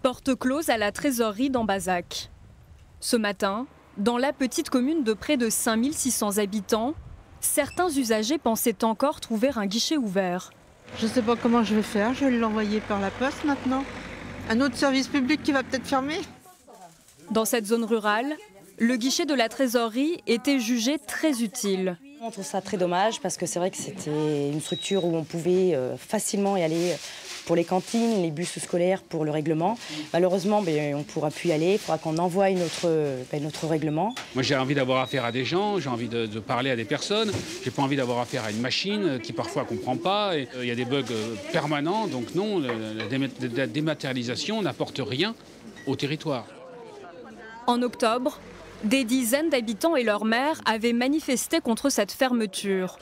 Porte close à la trésorerie d'Ambazac. Ce matin, dans la petite commune de près de 5600 habitants, certains usagers pensaient encore trouver un guichet ouvert. Je ne sais pas comment je vais faire, je vais l'envoyer par la poste maintenant. Un autre service public qui va peut-être fermer. Dans cette zone rurale, le guichet de la trésorerie était jugé très utile. On trouve ça très dommage parce que c'est vrai que c'était une structure où on pouvait facilement y aller pour les cantines, les bus scolaires, pour le règlement. Malheureusement, on ne pourra plus y aller, il faudra qu'on envoie notre règlement. Moi j'ai envie d'avoir affaire à des gens, j'ai envie de parler à des personnes, j'ai pas envie d'avoir affaire à une machine qui parfois ne comprend pas. Il y a des bugs permanents, donc non, la dématérialisation n'apporte rien au territoire. En octobre, des dizaines d'habitants et leurs maires avaient manifesté contre cette fermeture.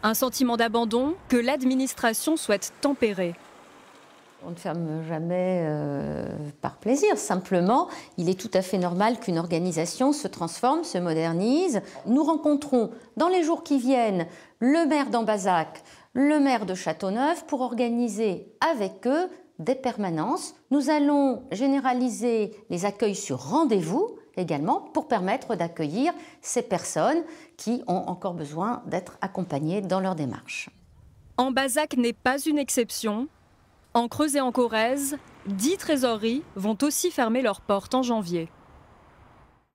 Un sentiment d'abandon que l'administration souhaite tempérer. On ne ferme jamais par plaisir. Simplement, il est tout à fait normal qu'une organisation se transforme, se modernise. Nous rencontrons dans les jours qui viennent le maire d'Ambazac, le maire de Châteauneuf pour organiser avec eux des permanences. Nous allons généraliser les accueils sur rendez-vous également pour permettre d'accueillir ces personnes qui ont encore besoin d'être accompagnées dans leur démarche. Ambazac n'est pas une exception. En Creuse et en Corrèze, 10 trésoreries vont aussi fermer leurs portes en janvier.